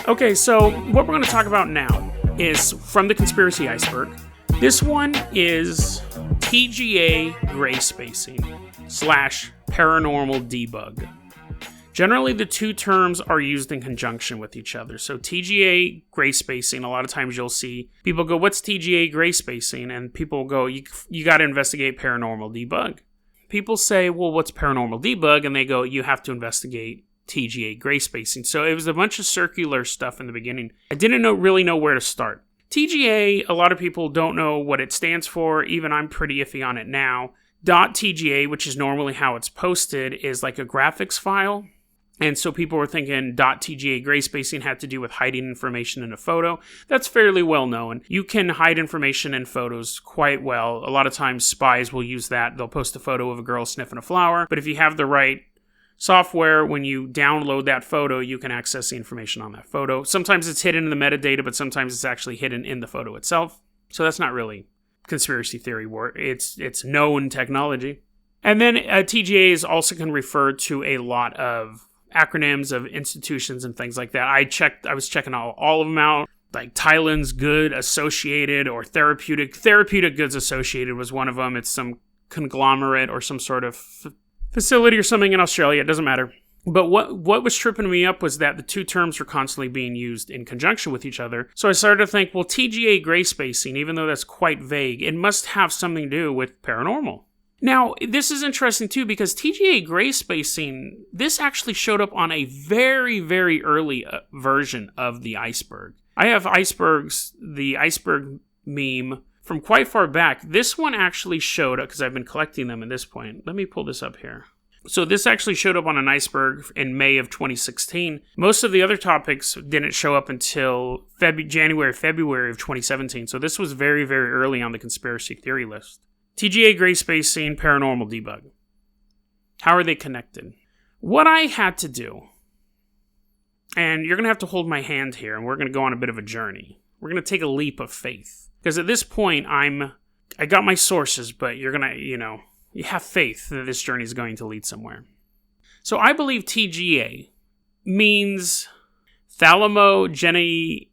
Okay, so what we're going to talk about now is from the Conspiracy Iceberg. This one is TGA Greyspacing / paranormal debug. Generally, the two terms are used in conjunction with each other. So TGA Greyspacing, a lot of times you'll see people go, what's TGA Greyspacing? And people go, you got to investigate paranormal debug. People say, well, what's paranormal debug? And they go, you have to investigate TGA Greyspacing. So it was a bunch of circular stuff in the beginning. I didn't really know where to start. TGA, a lot of people don't know what it stands for. Even I'm pretty iffy on it now. .tga, which is normally how it's posted, is like a graphics file. And so people were thinking .tga Greyspacing had to do with hiding information in a photo. That's fairly well known. You can hide information in photos quite well. A lot of times spies will use that. They'll post a photo of a girl sniffing a flower. But if you have the right software, when you download that photo, you can access the information on that photo. Sometimes it's hidden in the metadata, but sometimes it's actually hidden in the photo itself. So that's not really conspiracy theory work. It's known technology. And then TGA is also can refer to a lot of acronyms of institutions and things like that. I was checking all of them out, like Thailand's Good Associated or Therapeutic Goods Associated was one of them. It's some conglomerate or some sort of facility or something in Australia. It doesn't matter. But what was tripping me up was that the two terms were constantly being used in conjunction with each other. So I started to think, well, TGA Greyspacing, even though that's quite vague, it must have something to do with paranormal. Now, this is interesting too, because TGA Greyspacing, this actually showed up on a very, very early version of the Iceberg. I have the Iceberg meme from quite far back. This one actually showed up, because I've been collecting them at this point. Let me pull this up here. So this actually showed up on an Iceberg in May of 2016. Most of the other topics didn't show up until February of 2017. So this was very, very early on the conspiracy theory list. TGA Greyspacing, paranormal debug. How are they connected? What I had to do, and you're going to have to hold my hand here, and we're going to go on a bit of a journey. We're going to take a leap of faith. Because at this point, I got my sources, but you're going to, you have faith that this journey is going to lead somewhere. So I believe TGA means Thalamogeniculate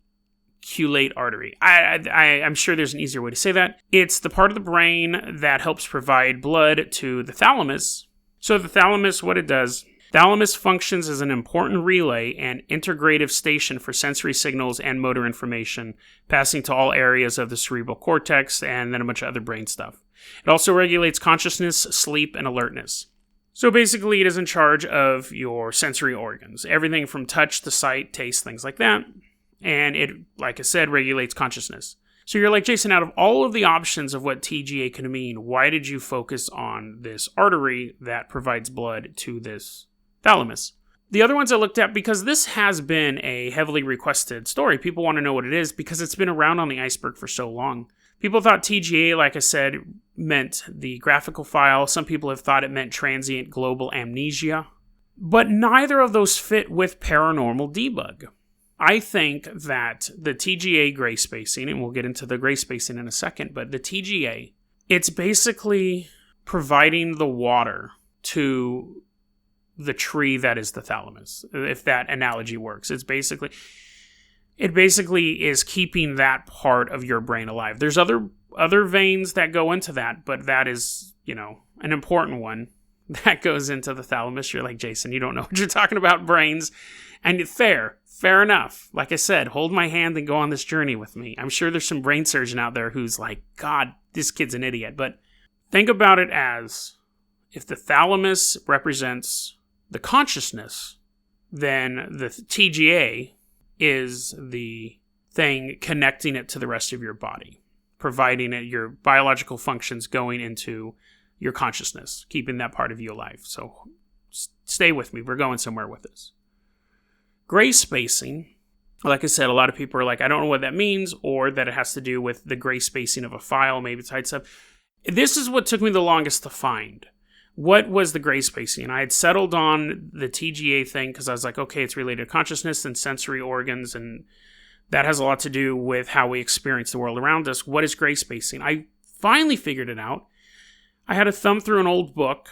artery. I'm sure there's an easier way to say that. It's the part of the brain that helps provide blood to the thalamus. So the thalamus, what it does, thalamus functions as an important relay and integrative station for sensory signals and motor information, passing to all areas of the cerebral cortex and then a bunch of other brain stuff. It also regulates consciousness, sleep, and alertness. So basically, it is in charge of your sensory organs, everything from touch to sight, taste, things like that. And it, like I said, regulates consciousness. So you're like, Jason, out of all of the options of what TGA can mean, why did you focus on this artery that provides blood to this thalamus? The other ones I looked at, because this has been a heavily requested story. People want to know what it is because it's been around on the Iceberg for so long. People thought TGA, like I said, meant the graphical file. Some people have thought it meant transient global amnesia. But neither of those fit with paranormal debug. I think that the TGA Greyspacing, and we'll get into the Greyspacing in a second, but the TGA, it's basically providing the water to the tree that is the thalamus, if that analogy works. It basically is keeping that part of your brain alive. There's other veins that go into that, but that is, an important one that goes into the thalamus. You're like, Jason, you don't know what you're talking about, brains. And fair enough. Like I said, hold my hand and go on this journey with me. I'm sure there's some brain surgeon out there who's like, God, this kid's an idiot. But think about it as if the thalamus represents the consciousness, then the TGA is the thing connecting it to the rest of your body, providing it your biological functions going into your consciousness, keeping that part of you alive. So stay with me. We're going somewhere with this. Greyspacing, like I said, a lot of people are like, I don't know what that means, or that it has to do with the greyspacing of a file, maybe it's hide stuff. This is what took me the longest to find. What was the greyspacing? I had settled on the TGA thing because I was like, okay, it's related to consciousness and sensory organs, and that has a lot to do with how we experience the world around us. What is greyspacing? I finally figured it out. I had to thumb through an old book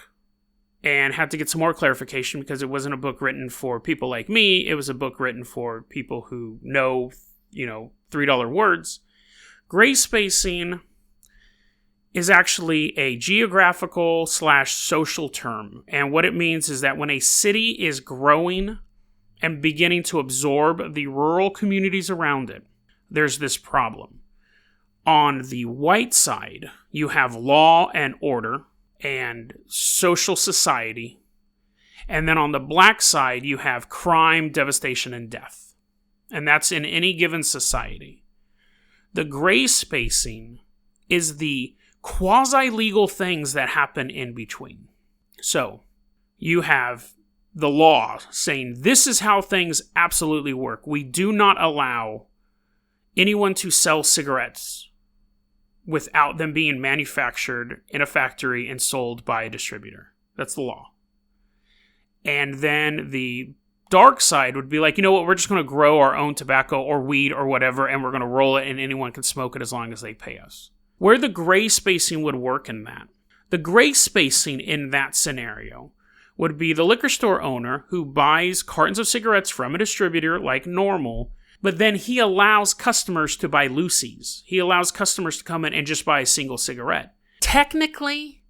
and had to get some more clarification because it wasn't a book written for people like me. It was a book written for people who know, $3 words. Greyspacing is actually a geographical/social term. And what it means is that when a city is growing and beginning to absorb the rural communities around it, there's this problem. On the white side, you have law and order and social society. And then on the black side, you have crime, devastation, and death. And that's in any given society. The gray spacing is the quasi-legal things that happen in between. So, you have the law saying this is how things absolutely work. We do not allow anyone to sell cigarettes without them being manufactured in a factory and sold by a distributor. That's the law. And then the dark side would be like, you know what, we're just going to grow our own tobacco or weed or whatever, and we're going to roll it, and anyone can smoke it as long as they pay us. Where the gray spacing would work in that, the gray spacing in that scenario would be the liquor store owner who buys cartons of cigarettes from a distributor like normal, but then he allows customers to buy loosies. He allows customers to come in and just buy a single cigarette. Technically,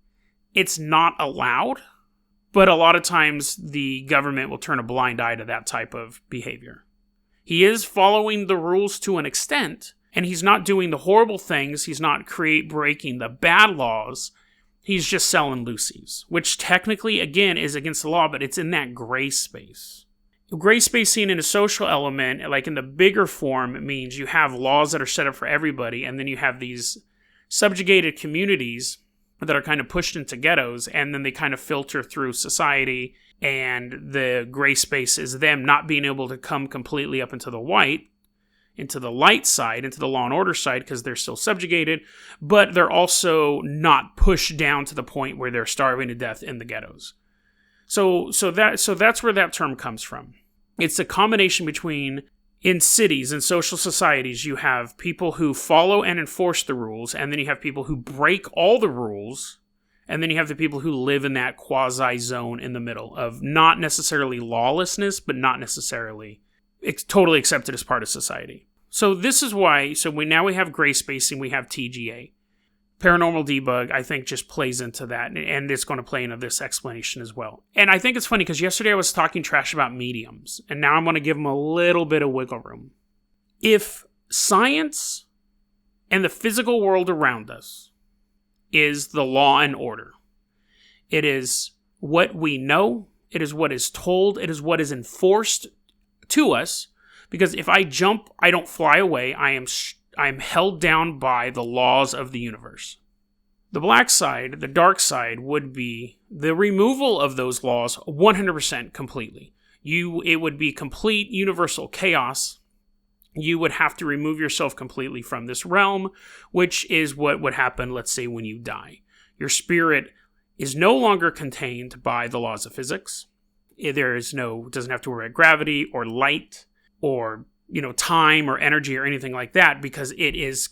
it's not allowed, but a lot of times the government will turn a blind eye to that type of behavior. He is following the rules to an extent, and he's not doing the horrible things. He's not breaking the bad laws. He's just selling loosies, which technically, again, is against the law, but it's in that gray space. Gray spacing in a social element, like in the bigger form, it means you have laws that are set up for everybody, and then you have these subjugated communities that are kind of pushed into ghettos, and then they kind of filter through society, and the gray space is them not being able to come completely up into the light side, into the law and order side, because they're still subjugated, but they're also not pushed down to the point where they're starving to death in the ghettos. So that's where that term comes from. It's a combination between, in cities and social societies, you have people who follow and enforce the rules, and then you have people who break all the rules, and then you have the people who live in that quasi-zone in the middle of not necessarily lawlessness, but not necessarily totally accepted as part of society. So this is why, we have gray spacing, we have TGA. Paranormal debug, I think, just plays into that, and it's going to play into this explanation as well. And I think it's funny, because yesterday I was talking trash about mediums, and now I'm going to give them a little bit of wiggle room. If science and the physical world around us is the law and order, it is what we know, it is what is told, it is what is enforced to us, because if I jump, I don't fly away, I'm held down by the laws of the universe. The black side, the dark side, would be the removal of those laws 100% completely. It would be complete universal chaos. You would have to remove yourself completely from this realm, which is what would happen, let's say, when you die. Your spirit is no longer contained by the laws of physics. Doesn't have to worry about gravity or light or time or energy or anything like that, because it is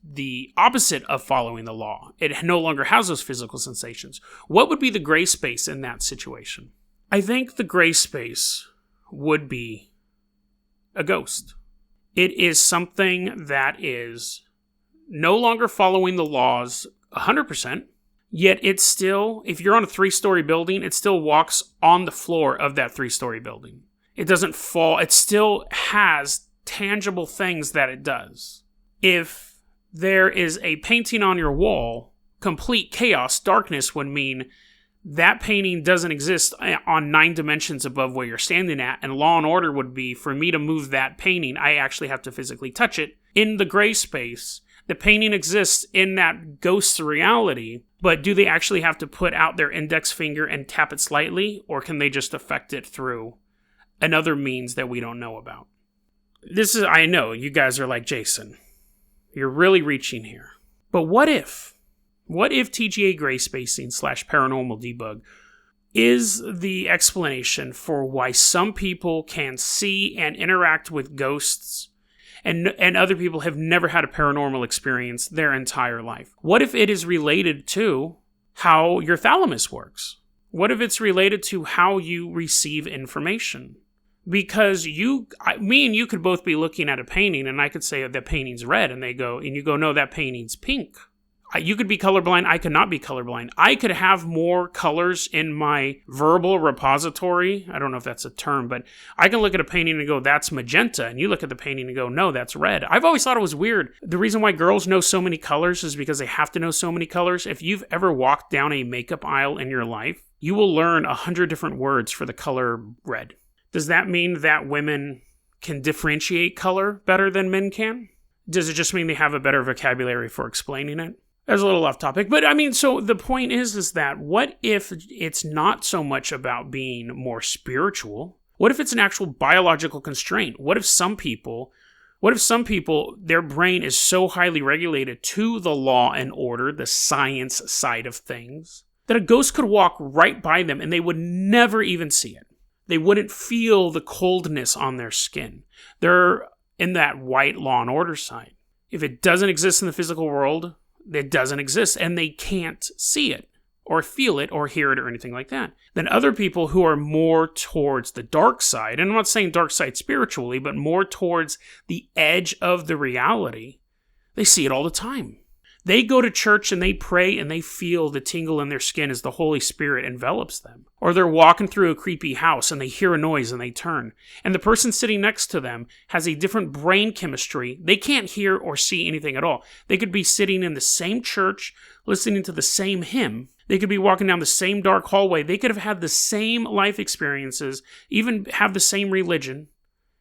the opposite of following the law. It no longer has those physical sensations. What would be the gray space in that situation? I think the gray space would be a ghost. It is something that is no longer following the laws 100%, yet it's still, if you're on a 3-story building, it still walks on the floor of that 3-story building. It doesn't fall. It still has tangible things that it does. If there is a painting on your wall, complete chaos, darkness would mean that painting doesn't exist on 9 dimensions above where you're standing at, and law and order would be, for me to move that painting, I actually have to physically touch it. In the gray space, the painting exists in that ghost reality, but do they actually have to put out their index finger and tap it slightly, or can they just affect it through another means that we don't know about? I know, you guys are like, Jason, you're really reaching here. But what if TGA Greyspacing / Paranormal Debug is the explanation for why some people can see and interact with ghosts and other people have never had a paranormal experience their entire life? What if it is related to how your thalamus works? What if it's related to how you receive information? Because me and you could both be looking at a painting, and I could say that painting's red, and you go, no, that painting's pink. You could be colorblind. I could not be colorblind. I could have more colors in my verbal repository. I don't know if that's a term, but I can look at a painting and go, that's magenta. And you look at the painting and go, no, that's red. I've always thought it was weird. The reason why girls know so many colors is because they have to know so many colors. If you've ever walked down a makeup aisle in your life, you will learn 100 different words for the color red. Does that mean that women can differentiate color better than men can? Does it just mean they have a better vocabulary for explaining it? That's a little off topic, but I mean, so the point is that what if it's not so much about being more spiritual? What if it's an actual biological constraint? What if some people, their brain is so highly regulated to the law and order, the science side of things, that a ghost could walk right by them and they would never even see it. They wouldn't feel the coldness on their skin. They're in that white law and order side. If it doesn't exist in the physical world, it doesn't exist, and they can't see it or feel it or hear it or anything like that. Then other people who are more towards the dark side, and I'm not saying dark side spiritually, but more towards the edge of the reality, they see it all the time. They go to church and they pray and they feel the tingle in their skin as the Holy Spirit envelops them. Or they're walking through a creepy house and they hear a noise and they turn. And the person sitting next to them has a different brain chemistry. They can't hear or see anything at all. They could be sitting in the same church, listening to the same hymn. They could be walking down the same dark hallway. They could have had the same life experiences, even have the same religion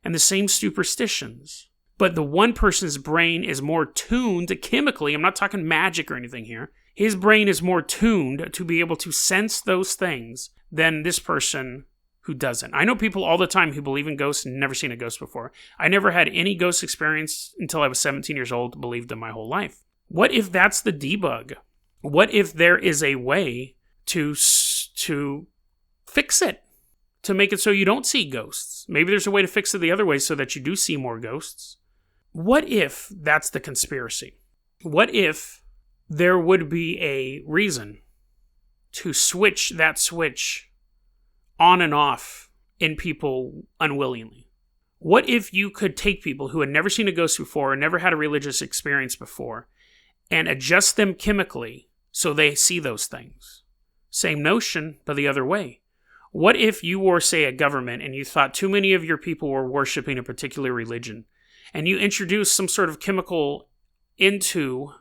and the same superstitions. But the one person's brain is more tuned chemically. I'm not talking magic or anything here. His brain is more tuned to be able to sense those things than this person who doesn't. I know people all the time who believe in ghosts and never seen a ghost before. I never had any ghost experience until I was 17 years old, believed them my whole life. What if that's the debug? What if there is a way to fix it? To make it so you don't see ghosts? Maybe there's a way to fix it the other way so that you do see more ghosts. What if that's the conspiracy? What if there would be a reason to switch that switch on and off in people unwillingly? What if you could take people who had never seen a ghost before or never had a religious experience before and adjust them chemically so they see those things? Same notion, but the other way. What if you were, say, a government and you thought too many of your people were worshiping a particular religion, and you introduce some sort of chemical into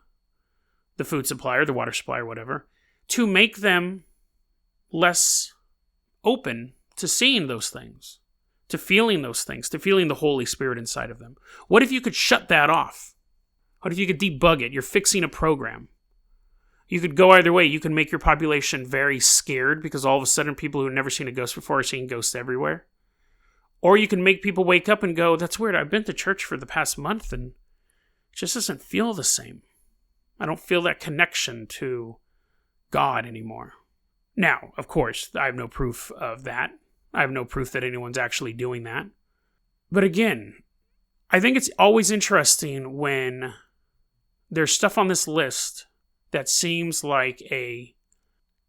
the food supply or the water supply or whatever to make them less open to seeing those things, to feeling those things, to feeling the Holy Spirit inside of them? What if you could shut that off? What if you could debug it? You're fixing a program. You could go either way. You can make your population very scared because all of a sudden people who have never seen a ghost before are seeing ghosts everywhere. Or you can make people wake up and go, that's weird, I've been to church for the past month and it just doesn't feel the same. I don't feel that connection to God anymore. Now, of course, I have no proof of that. I have no proof that anyone's actually doing that. But again, I think it's always interesting when there's stuff on this list that seems like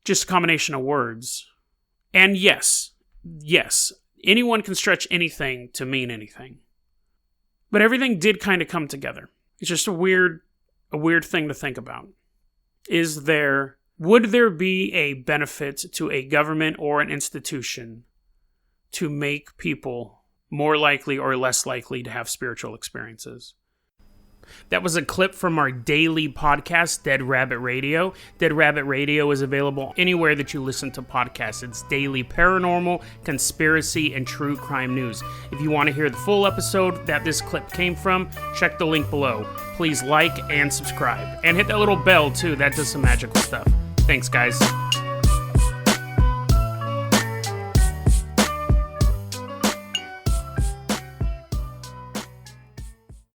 just a combination of words. And yes, anyone can stretch anything to mean anything. But everything did kind of come together. It's just a weird thing to think about. Would there be a benefit to a government or an institution to make people more likely or less likely to have spiritual experiences? That was a clip from our daily podcast, Dead Rabbit Radio. Dead Rabbit Radio is available anywhere that you listen to podcasts. It's daily paranormal, conspiracy, and true crime news. If you want to hear the full episode that this clip came from, check the link below. Please like and subscribe. And hit that little bell, too. That does some magical stuff. Thanks, guys.